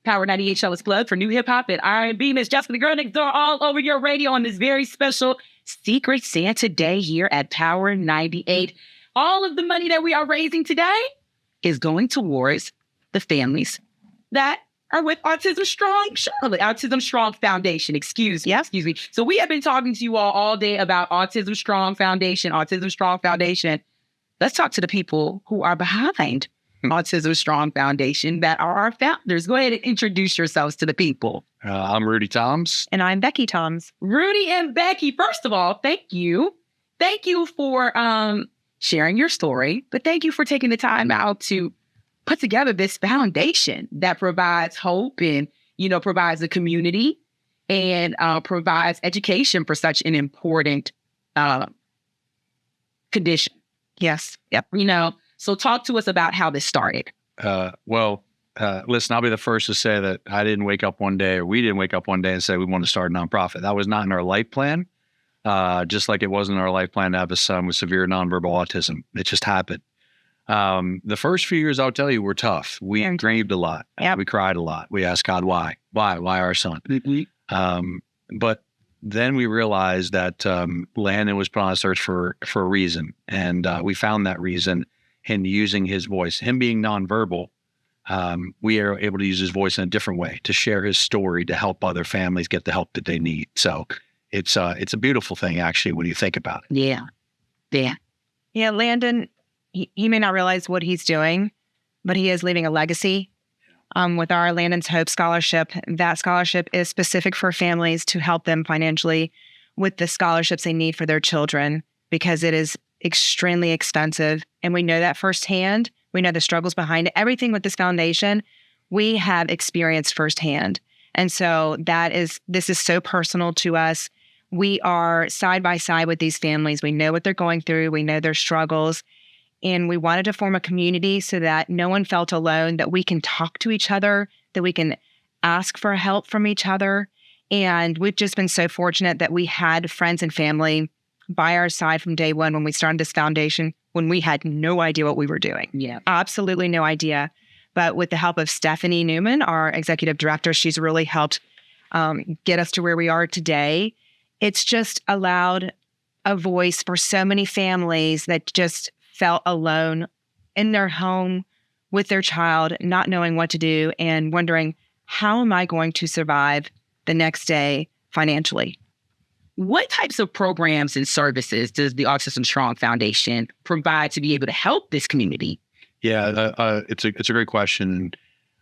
Power 98 Show is plugged for new hip hop and R&B. Miss Jessica, the girl next door, all over your radio on this very special Secret Santa Day here at Power 98. All of the money that we are raising today is going towards the families that are with Autism Strong, Autism Strong Foundation, excuse me. So we have been talking to you all day about Autism Strong Foundation. Let's talk to the people who are behind Autism Strong Foundation that are our founders. Go ahead and introduce yourselves to the people. I'm Rudy Toms. And I'm Becky Toms. Rudy and Becky, first of all, thank you. Thank you for sharing your story, but thank you for taking the time out to put together this foundation that provides hope and, provides a community and provides education for such an important condition. Yes. Yep. So talk to us about how this started. Listen, I'll be the first to say that I didn't wake up one day, or we didn't wake up one day and say we want to start a nonprofit. That was not in our life plan. Just like it wasn't in our life plan to have a son with severe nonverbal autism. It just happened. The first few years, I'll tell you, were tough. We grieved a lot. Yep. We cried a lot. We asked God, why our son? But then we realized that Landon was put on a search for a reason. And we found that reason in using his voice. Him being nonverbal, we are able to use his voice in a different way to share his story, to help other families get the help that they need. So it's a beautiful thing, actually, when you think about it. Yeah, Landon, he may not realize what he's doing, but he is leaving a legacy. With our Landon's Hope Scholarship, that scholarship is specific for families to help them financially with the scholarships they need for their children, because it is extremely expensive. And we know that firsthand. We know the struggles behind it. Everything with this foundation, we have experienced firsthand. And so this is so personal to us. We are side by side with these families. We know what they're going through. We know their struggles. And we wanted to form a community so that no one felt alone, that we can talk to each other, that we can ask for help from each other. And we've just been so fortunate that we had friends and family by our side from day one when we started this foundation, when we had no idea what we were doing. Yeah. Absolutely no idea. But with the help of Stephanie Newman, our executive director, she's really helped get us to where we are today. It's just allowed a voice for so many families that just felt alone in their home with their child, not knowing what to do and wondering, how am I going to survive the next day financially? What types of programs and services does the Autism Strong Foundation provide to be able to help this community? Yeah, it's a great question.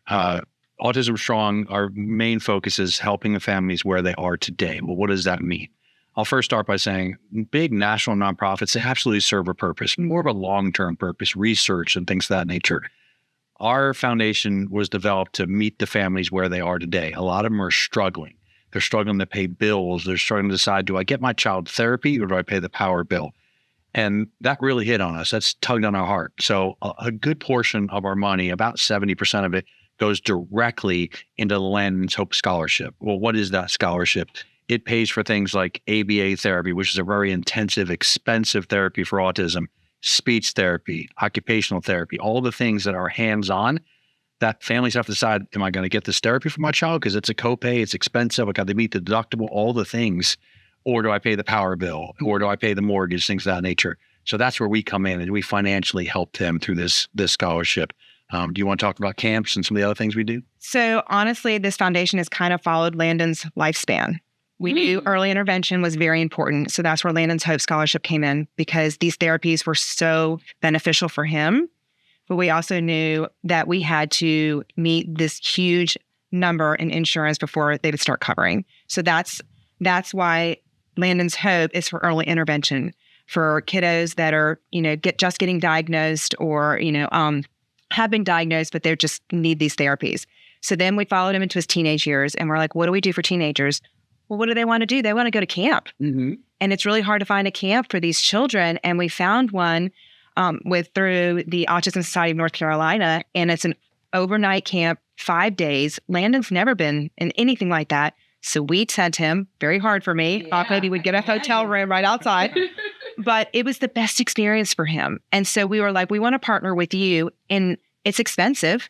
Autism Strong, our main focus is helping the families where they are today. Well, what does that mean? I'll first start by saying big national nonprofits, they absolutely serve a purpose, more of a long-term purpose, research and things of that nature. Our foundation was developed to meet the families where they are today. A lot of them are struggling. They're struggling to pay bills. They're struggling to decide, do I get my child therapy or do I pay the power bill? And that really hit on us. That's tugged on our heart. So a good portion of our money, about 70% of it, goes directly into the Landon's Hope Scholarship. Well, what is that scholarship? It pays for things like ABA therapy, which is a very intensive, expensive therapy for autism, speech therapy, occupational therapy, all the things that are hands-on that families have to decide, am I going to get this therapy for my child? Because it's a copay, it's expensive, I got to meet the deductible, all the things. Or do I pay the power bill? Or do I pay the mortgage, things of that nature? So that's where we come in and we financially help them through this scholarship. Do you want to talk about camps and some of the other things we do? So honestly, this foundation has kind of followed Landon's lifespan. We knew early intervention was very important. So that's where Landon's Hope Scholarship came in, because these therapies were so beneficial for him. But we also knew that we had to meet this huge number in insurance before they would start covering. So that's why Landon's Hope is for early intervention for kiddos that are, just getting diagnosed or, have been diagnosed, but they just need these therapies. So then we followed him into his teenage years and we're like, what do we do for teenagers? Well, what do they want to do? They want to go to camp. Mm-hmm. And it's really hard to find a camp for these children. And we found one through the Autism Society of North Carolina, and it's an overnight camp, 5 days. Landon's never been in anything like that. So we sent him, very hard for me. Thought maybe we'd get a hotel room right outside. But it was the best experience for him. And so we were like, we want to partner with you. And it's expensive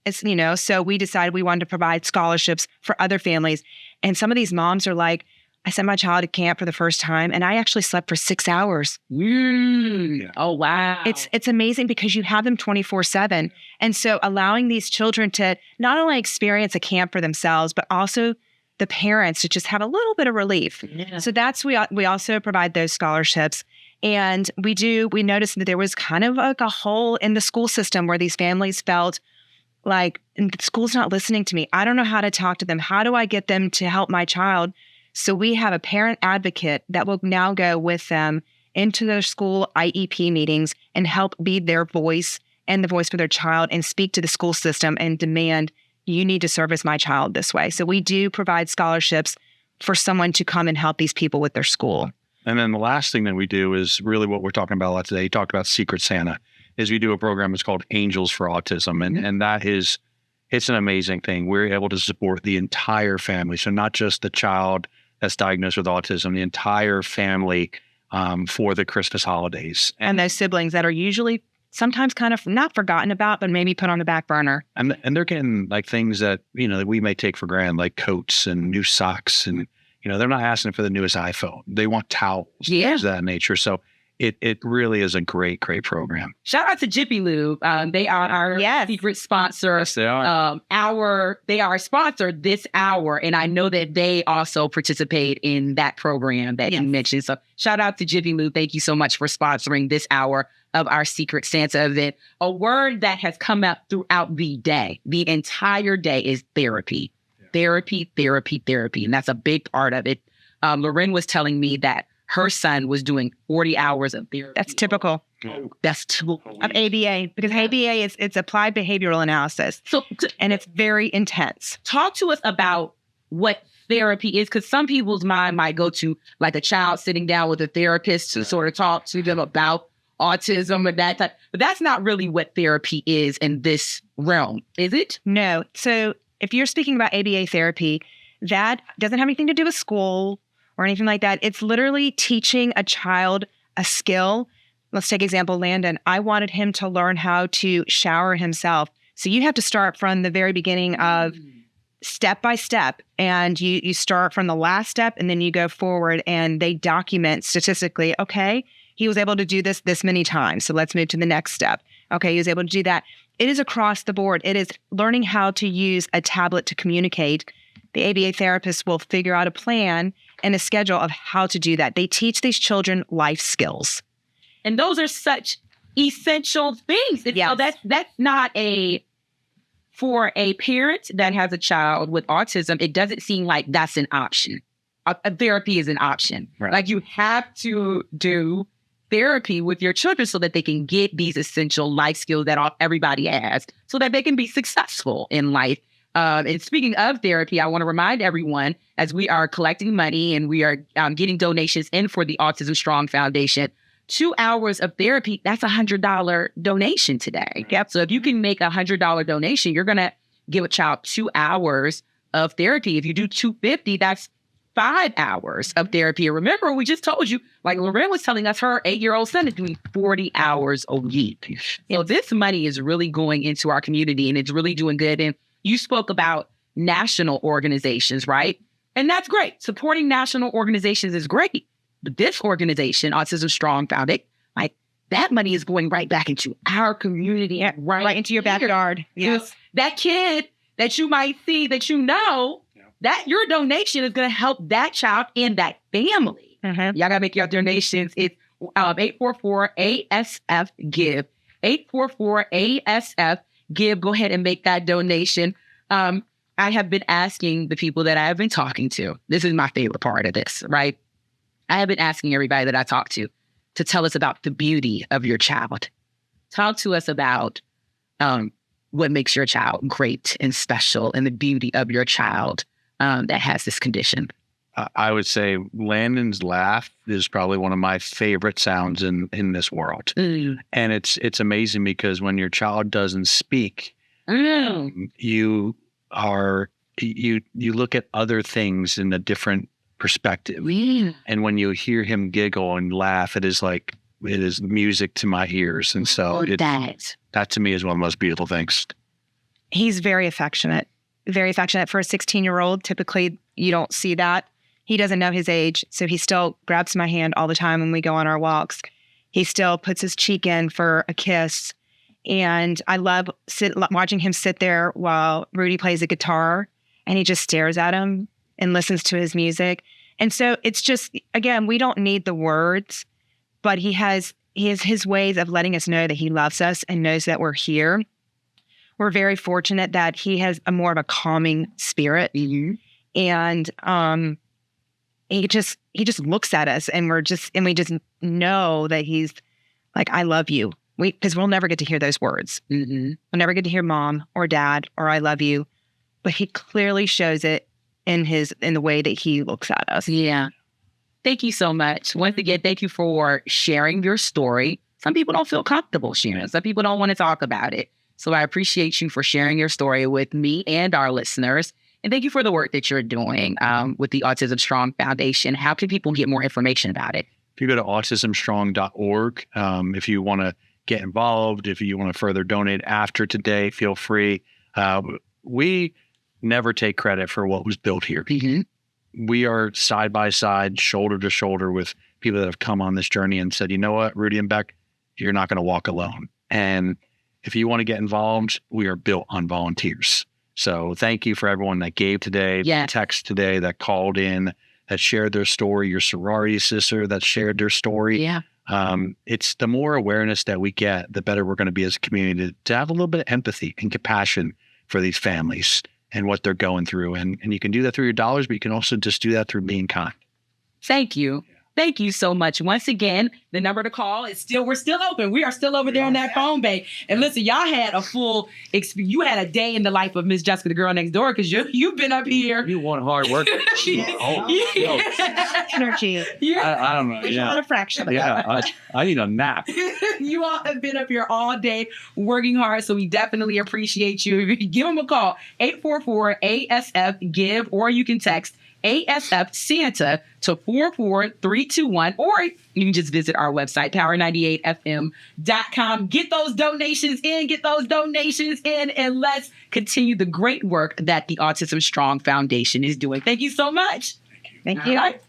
It's, so we decided we wanted to provide scholarships for other families. And some of these moms are like, I sent my child to camp for the first time and I actually slept for 6 hours. Yeah. Oh, wow. It's amazing because you have them 24/7. And so allowing these children to not only experience a camp for themselves, but also the parents to just have a little bit of relief. Yeah. So we also provide those scholarships. And we noticed that there was kind of like a hole in the school system where these families felt like, the school's not listening to me. I don't know how to talk to them. How do I get them to help my child? So we have a parent advocate that will now go with them into their school IEP meetings and help be their voice and the voice for their child and speak to the school system and demand, you need to service my child this way. So we do provide scholarships for someone to come and help these people with their school. And then the last thing that we do is really what we're talking about a lot today. You talked about Secret Santa, is we do a program that's called Angels for Autism. And that is, it's an amazing thing. We're able to support the entire family. So not just the child that's diagnosed with autism, the entire family for the Christmas holidays. And those siblings that are usually sometimes kind of not forgotten about, but maybe put on the back burner. And they're getting like things that, that we may take for granted, like coats and new socks. And, they're not asking for the newest iPhone. They want towels, things of that nature. So it really is a great, great program. Shout out to Jiffy Lube. They are our secret sponsor. Yes, they are. They are a sponsor this hour, and I know that they also participate in that program that you mentioned. So shout out to Jiffy Lube. Thank you so much for sponsoring this hour of our Secret Santa event. A word that has come out throughout the day, the entire day, is therapy. Therapy, therapy, therapy. And that's a big part of it. Loren was telling me that her son was doing 40 hours of therapy. That's typical. That's typical. Of ABA, because ABA it's applied behavioral analysis. And it's very intense. Talk to us about what therapy is, because some people's mind might go to like a child sitting down with a therapist to sort of talk to them about autism and that type. But that's not really what therapy is in this realm, is it? No. So if you're speaking about ABA therapy, that doesn't have anything to do with school or anything like that. It's literally teaching a child a skill. Let's take example, Landon. I wanted him to learn how to shower himself. So you have to start from the very beginning of step by step. And you start from the last step and then you go forward and they document statistically, okay, he was able to do this many times. So let's move to the next step. Okay, he was able to do that. It is across the board. It is learning how to use a tablet to communicate. The ABA therapist will figure out a plan and a schedule of how to do that. They teach these children life skills. And those are such essential things. So that's not for a parent that has a child with autism, it doesn't seem like that's an option. Therapy is an option. Right. Like you have to do therapy with your children so that they can get these essential life skills that everybody has so that they can be successful in life. And speaking of therapy, I want to remind everyone, as we are collecting money and we are getting donations in for the Autism Strong Foundation, 2 hours of therapy, that's $100 donation today. Yep. So if you can make $100 donation, you're going to give a child 2 hours of therapy. If you do $250, that's 5 hours of therapy. And remember, we just told you, like Loren was telling us, her 8-year-old son is doing 40 hours a week. So this money is really going into our community and it's really doing good. And you spoke about national organizations, right? And that's great. Supporting national organizations is great. But this organization, Autism Strong Foundation, like that money is going right back into our community, right into your backyard. Yes. That kid that you might see, that that your donation is going to help that child and that family. Mm-hmm. Y'all got to make your donations. It's 844-ASF-GIVE. 844-ASF-GIVE. Go ahead and make that donation. I have been asking the people that I have been talking to. This is my favorite part of this, right? I have been asking everybody that I talk to tell us about the beauty of your child. Talk to us about what makes your child great and special and the beauty of your child that has this condition. I would say Landon's laugh is probably one of my favorite sounds in this world. Mm. And it's amazing because when your child doesn't speak, you look at other things in a different perspective. Yeah. And when you hear him giggle and laugh, it is music to my ears. And so that to me is one of the most beautiful things. He's very affectionate for a 16-year-old. Typically, you don't see that. He doesn't know his age, so he still grabs my hand all the time when we go on our walks. He still puts his cheek in for a kiss. And I love watching him sit there while Rudy plays a guitar, and he just stares at him and listens to his music. And so it's just, again, we don't need the words, but he has his ways of letting us know that he loves us and knows that we're here. We're very fortunate that he has more of a calming spirit. Mm-hmm. And he just looks at us, and we just know that he's like, I love you. Because we'll never get to hear those words. Mm-hmm. We'll never get to hear mom or dad or I love you. But he clearly shows it in the way that he looks at us. Yeah. Thank you so much. Once again, thank you for sharing your story. Some people don't feel comfortable sharing. Some people don't want to talk about it. So I appreciate you for sharing your story with me and our listeners. And thank you for the work that you're doing with the Autism Strong Foundation. How can people get more information about it? If you go to autismstrong.org, if you want to get involved, if you want to further donate after today, feel free. We never take credit for what was built here. Mm-hmm. We are side by side, shoulder to shoulder with people that have come on this journey and said, you know what, Rudy and Beck, you're not going to walk alone. And if you want to get involved, we are built on volunteers. So thank you for everyone that gave today, Yes. text today, that called in, that shared their story, your sorority sister that shared their story. Yeah. It's the more awareness that we get, the better we're going to be as a community to have a little bit of empathy and compassion for these families and what they're going through. And you can do that through your dollars, but you can also just do that through being kind. Thank you. Thank you so much. Once again, the number to call is we're still open. We are still over there in that phone bank. And listen, y'all had a full experience. You had a day in the life of Miss Jessica, the girl next door, because you've been up here. You want hard work. Energy. I don't know. There's not a fraction of that. I need a nap. You all have been up here all day working hard, so we definitely appreciate you. Give them a call, 844-ASF-GIVE, or you can text ASF Santa to 44321, or you can just visit our website, power98fm.com. Get those donations in, and let's continue the great work that the Autism Strong Foundation is doing. Thank you so much. Thank you. All right.